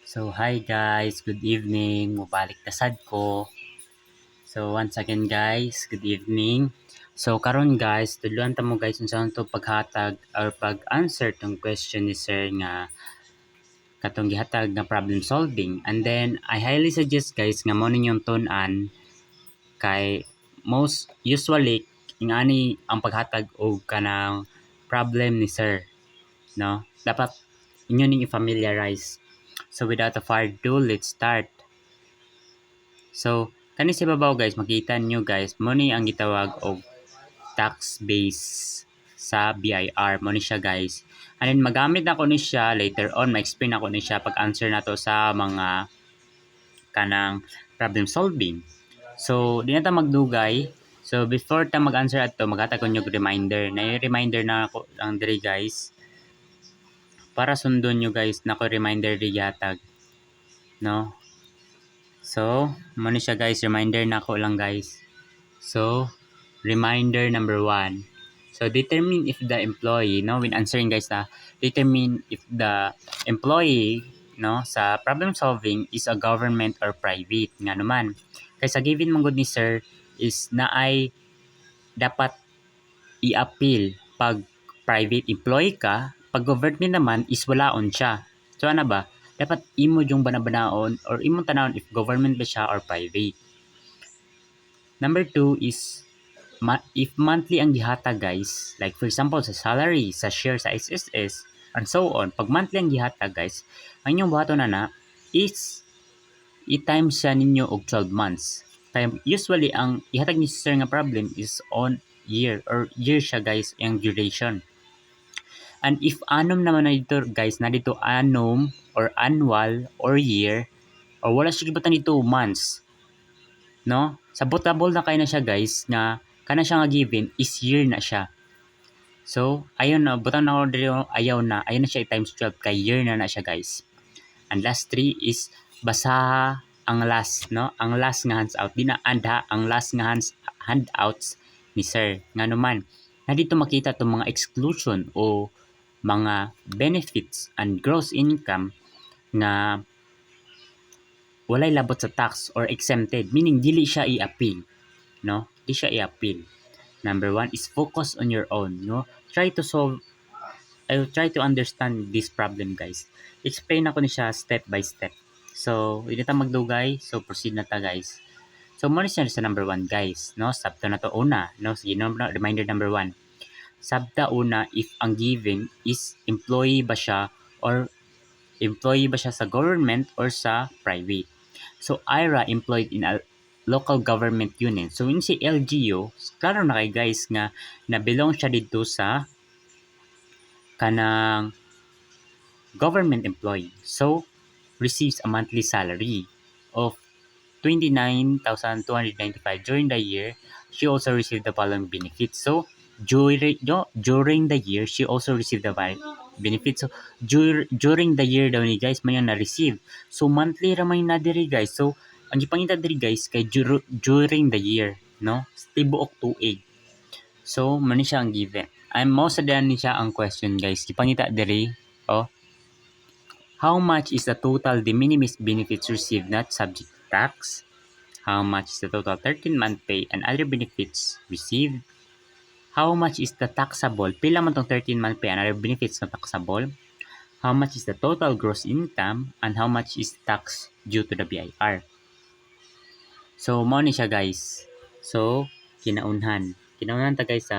So, hi guys, good evening. Mubalik ta sad ko. So, once again guys, good evening. So, karon guys, tudluan ta mo guys unsa to paghatag or pag-answer tong question ni sir nga katong gihatag nga problem solving. And then I highly suggest guys nga mo ninyong tun-an kay most usually ingani ang paghatag og kanang problem ni sir, no? Dapat inyo ning i-familiarize. So, without a further ado, let's start. So, kani sa ibabaw guys, makita nyo guys, mo ni ang gitawag og tax base sa BIR. Mo ni siya guys. And then magamit ako ni siya later on, ma-explain ako ni siya pag-answer nato sa mga kanang problem solving. So, di na ta magdugay. So, before ta mag-answer ato, maghatag ko nyo reminder. Na-reminder na ako ang diri guys. Para sundon nyo guys, na ko reminder di yatag. No? So, mo ni siya guys, reminder na ako lang guys. So, reminder number 1. So, determine if the employee, no, when answering guys, determine if the employee, no, sa problem solving is a government or private. Nga naman. Kaya sa given mong good ni sir is na ay dapat i-appeal pag private employee ka, pag government naman is walaon siya. So, ano ba? Dapat imo yung banabanaon or imong tanawon if government ba siya or private. Number 2 is if monthly ang gihatag guys, like for example sa salary, sa share sa SSS, and so on, pag monthly ang gihatag guys, ang inyong buhaton na is i-time siya ninyo og 12 months. Kaya usually ang ihatag ni sir nga problem is on year or year siya guys, ang duration. And if anom naman na dito guys, na dito anom or annual or year, or wala siya gibatan dito months, no? Sabotable na kayo na siya guys, nga kana siya nga given is year na siya. So, ayun na, butang na order ayaw na siya times 12 kay year na siya guys. And last 3 is basa ang last, no? Ang last nga hands out. Di na anda ang last nga handouts ni sir. Nga naman, na dito makita itong mga exclusion o mga benefits and gross income nga walay labot sa tax or exempted, meaning dili siya i-appeal, no? Di siya i-appeal. Number 1 is focus on your own, no? Try to understand this problem guys. Explain ako ni siya step by step. So, hindi ta magdugay, so proceed na ta guys. So, muna siya sa number 1 guys, no? Sabta na to una, no? Sige, reminder number 1. Sabta una, if ang given is employee ba siya sa government or sa private. So, Ira employed in a local government unit. So, yun si LGU, klaro na kay guys nga na-belong siya dito sa kanang government employee. So, receives a monthly salary of 29,295 during the year. She also received the following benefits. So, during the year, she also received the benefits. So, during the year daw ni guys, may na-receive. So, monthly ramay na diri guys. So, ang ipangita diri guys, kay during the year, no? Tibuok tuig. So, mani siya ang given. Most of ni siya ang question guys. Ipangita diri, oh. How much is the total de minimis benefits received not subject to tax? How much is the total 13-month pay and other benefits received? How much is the taxable? Pila man tong 13-month pay and other benefits na taxable? How much is the total gross income? And how much is tax due to the BIR? So, mo ni siya guys. So, kinaunhan ta guys